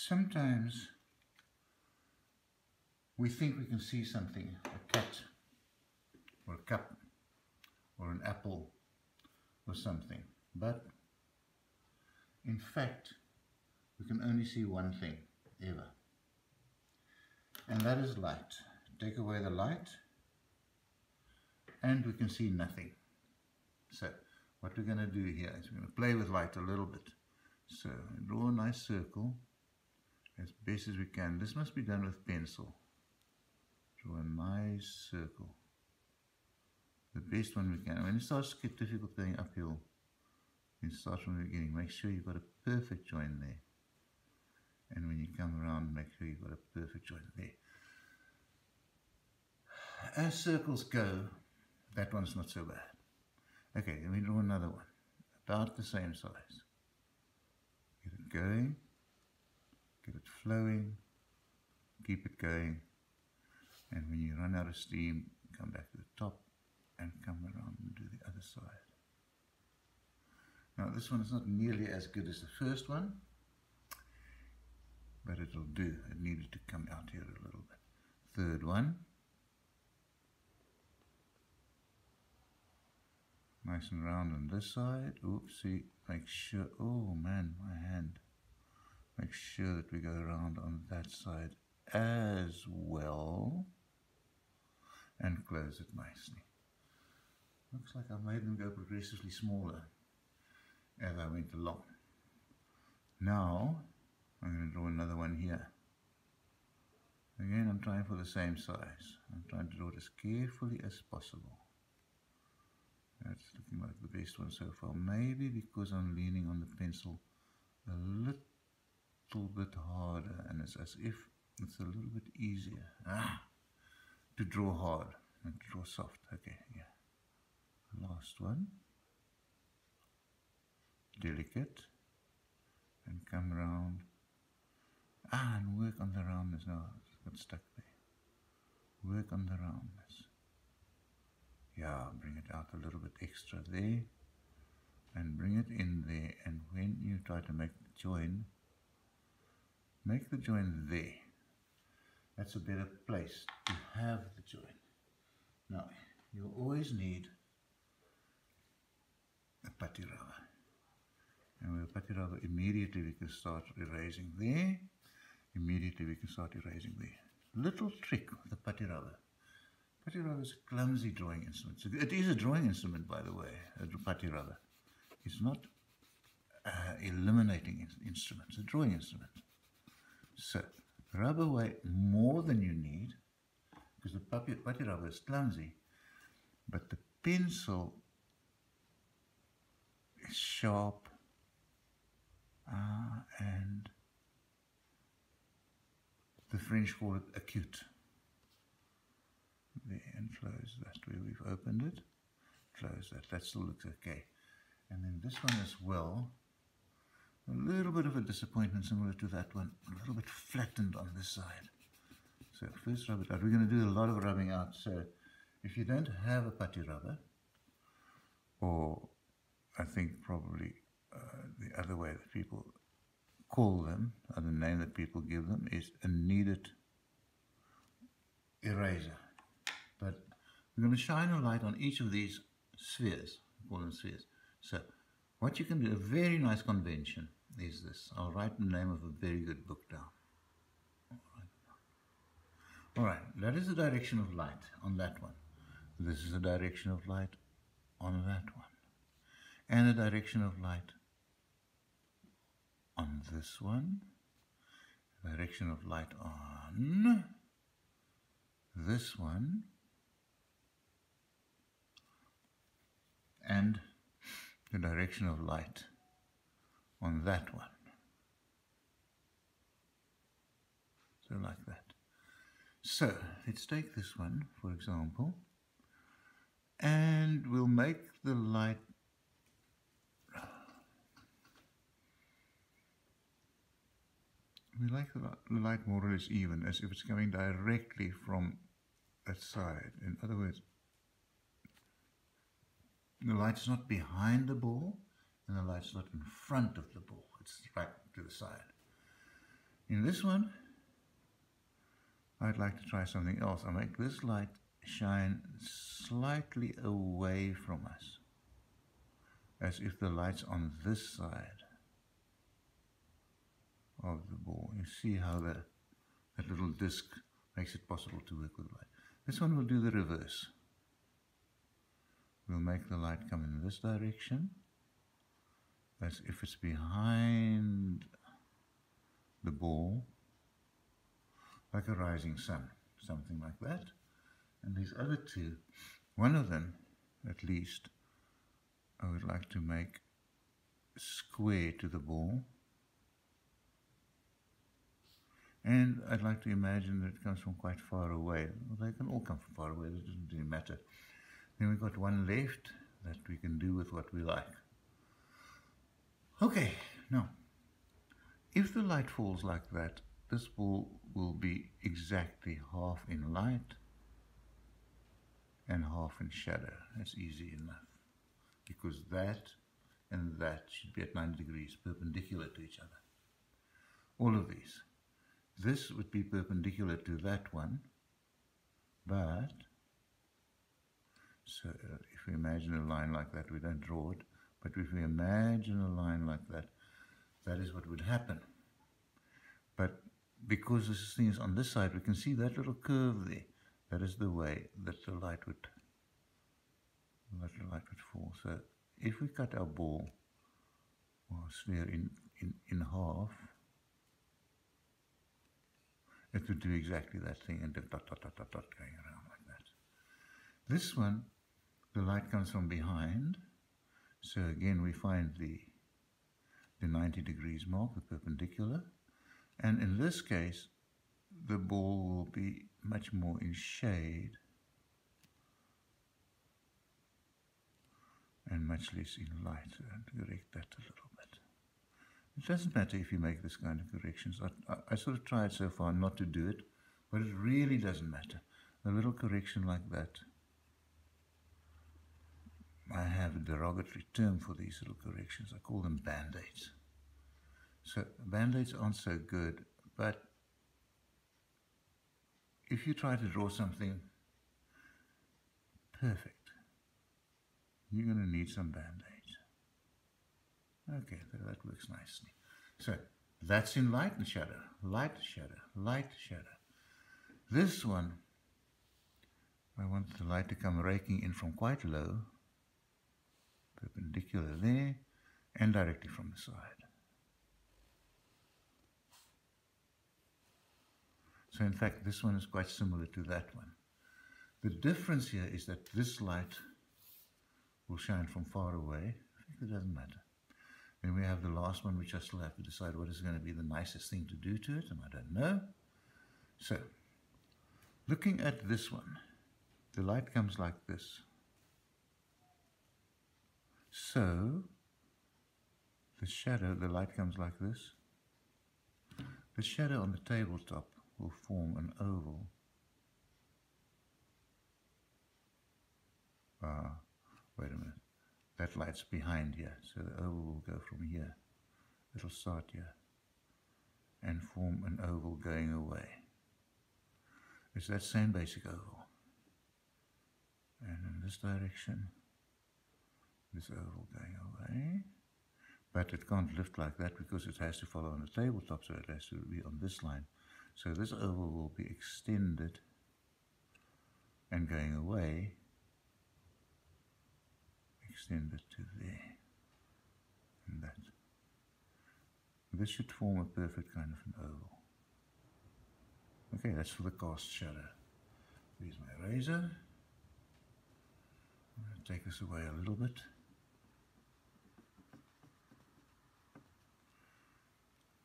Sometimes we think we can see something, a cat or a cup or an apple or something, but in fact we can only see one thing ever, and that is light. Take away the light and we can see nothing. So what we're going to do here is we're going to play with light a little bit. So draw a nice circle as best as we can. This must be done with pencil. Draw a nice circle, the best one we can. When it starts to get difficult going uphill, you start from the beginning. Make sure you've got a perfect join there, and when you come around, make sure you've got a perfect join there. As circles go, that one's not so bad. Okay, then we draw another one, about the same size. Get it going, get it flowing, keep it going, and when you run out of steam, come back to the top and come around and do the other side. Now this one is not nearly as good as the first one, but it'll do. It needed to come out here a little bit. Third one. Nice and round on this side. Oopsie, make sure, oh man, my hand. Make sure that we go around on that side as well. And close it nicely. Looks like I made them go progressively smaller as I went along. Now, I'm going to draw another one here. Again, I'm trying for the same size. I'm trying to draw it as carefully as possible. That's looking like the best one so far. Maybe because I'm leaning on the pencil a little bit harder, and it's as if it's a little bit easier to draw hard and to draw soft. Okay, yeah. Last one. Delicate. And come around. And work on the roundness. No, it's got stuck there. Work on the roundness. Yeah, bring it out a little bit extra there, and bring it in there, and when you try to make the join there. That's a better place to have the join. Now, you'll always need a putty rubber, and with a putty rubber immediately we can start erasing there, immediately we can start erasing there. Little trick with the putty rubber. Putty rubber is a clumsy drawing instrument. It is a drawing instrument, by the way, a putty rubber. It's not eliminating instrument, it's a drawing instrument. So, rub away more than you need, because the putty rubber is clumsy, but the pencil is sharp and the French call it acute. There, and close that where we've opened it. Close that. That still looks okay. And then this one as well. A little bit of a disappointment similar to that one. A little bit flattened on this side. So first rub it out. We're going to do a lot of rubbing out. So if you don't have a putty rubber, or I think probably the other way that people call them, or the name that people give them, is a kneaded eraser. But we're going to shine a light on each of these spheres, we call them spheres. So what you can do, a very nice convention is this. I'll write the name of a very good book down. Alright, that is the direction of light on that one. This is the direction of light on that one. And the direction of light on this one. Direction of light on this one. And the direction of light on that one. So like that. So let's take this one, for example, and we'll make the light the light more or less even, as if it's coming directly from that side. In other words, the light's not behind the ball, and the light's not in front of the ball. It's right to the side. In this one, I'd like to try something else. I'll make this light shine slightly away from us, as if the light's on this side of the ball. You see how that little disc makes it possible to work with light. This one will do the reverse. We'll make the light come in this direction, as if it's behind the ball, like a rising sun, something like that. And these other two, one of them at least, I would like to make square to the ball. And I'd like to imagine that it comes from quite far away. Well, they can all come from far away, it doesn't really matter. Then we've got one left that we can do with what we like. Okay, now, if the light falls like that, this ball will be exactly half in light and half in shadow. That's easy enough, because that and that should be at 90 degrees, perpendicular to each other. All of these. This would be perpendicular to that one, but, so if we imagine a line like that, we don't draw it, but if we imagine a line like that, that is what would happen. But because this thing is on this side, we can see that little curve there. That is the way that the light would fall. So if we cut our ball or sphere in half, it would do exactly that thing and dot, dot, dot, dot, dot, going around like that. This one, the light comes from behind. So again, we find the 90 degrees mark, the perpendicular. And in this case, the ball will be much more in shade and much less in light. So I'll correct that a little bit. It doesn't matter if you make this kind of corrections. I sort of tried so far not to do it, but it really doesn't matter. A little correction like that. I have a derogatory term for these little corrections. I call them band-aids. So band-aids aren't so good, but if you try to draw something perfect, you're going to need some band-aids. Okay, that works nicely. So that's in light and shadow, light, shadow, light, shadow. This one, I want the light to come raking in from quite low, perpendicular there, and directly from the side. So in fact, this one is quite similar to that one. The difference here is that this light will shine from far away. I think it doesn't matter. Then we have the last one, which I still have to decide what is going to be the nicest thing to do to it, and I don't know. So, looking at this one, the light comes like this. So, the shadow, the light comes like this. The shadow on the tabletop will form an oval. Wait a minute. That light's behind here, so the oval will go from here. It'll start here and form an oval going away. It's that same basic oval. And in this direction, this oval going away. But it can't lift like that because it has to follow on the tabletop, so it has to be on this line. So this oval will be extended and going away, extended to there, and that. This should form a perfect kind of an oval. Okay, that's for the cast shadow. Here's my razor. I'm going to take this away a little bit.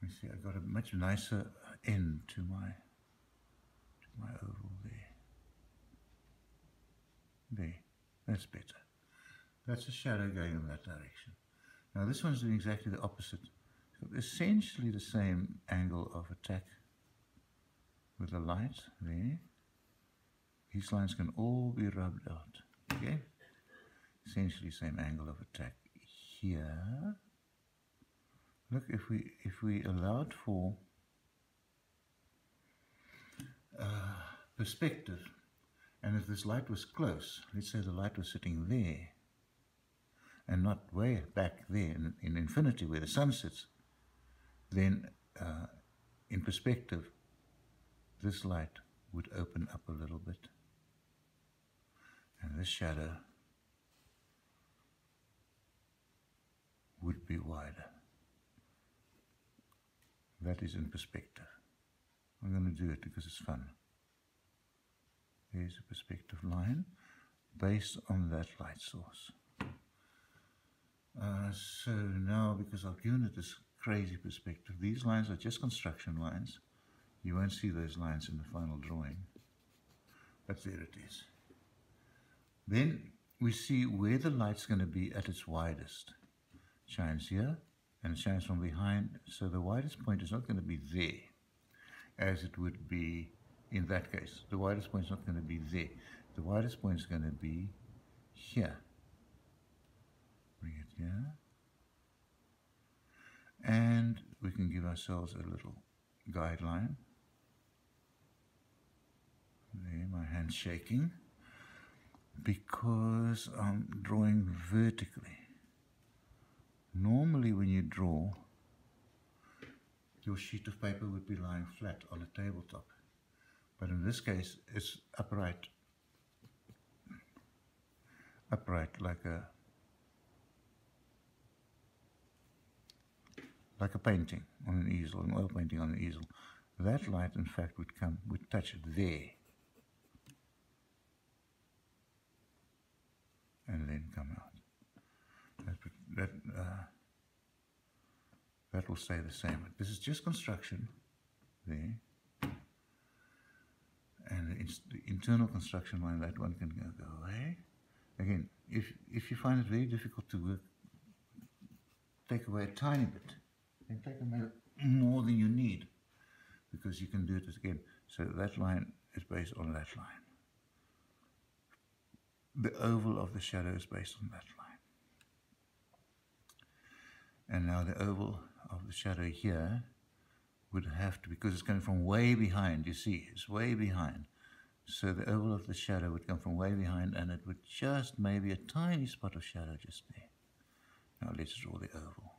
You see, I've got a much nicer end to my oval there. There, that's better. That's a shadow going in that direction. Now this one's doing exactly the opposite. It's got essentially the same angle of attack with the light there. These lines can all be rubbed out. Okay? Essentially same angle of attack here. Look, if we allowed for perspective, and if this light was close, let's say the light was sitting there, and not way back there in infinity where the sun sits, then in perspective, this light would open up a little bit, and this shadow would be wider. That is in perspective. I'm going to do it because it's fun. There's a perspective line based on that light source. So now, because I've given it this crazy perspective, these lines are just construction lines. You won't see those lines in the final drawing, but there it is. Then we see where the light's going to be at its widest. It shines here, and it shines from behind, so the widest point is not going to be there, as it would be in that case. The widest point is not going to be there. The widest point is going to be here. Bring it here. And we can give ourselves a little guideline. There, my hand's shaking because I'm drawing vertically. Normally when you draw, your sheet of paper would be lying flat on a tabletop. But in this case, it's upright like a painting on an easel, an oil painting on an easel. That light, in fact, would touch it there, and then come out. That will stay the same. This is just construction there, and the internal construction line, that one can go away. Again, if you find it very difficult to work, take away a tiny bit, then take away more than you need, because you can do it again. So that line is based on that line. The oval of the shadow is based on that line. And now the oval of the shadow here would have to, because it's coming from way behind, you see, it's way behind. So the oval of the shadow would come from way behind, and it would just maybe a tiny spot of shadow just there. Now let's draw the oval.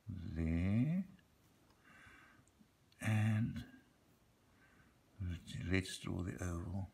There. And let's draw the oval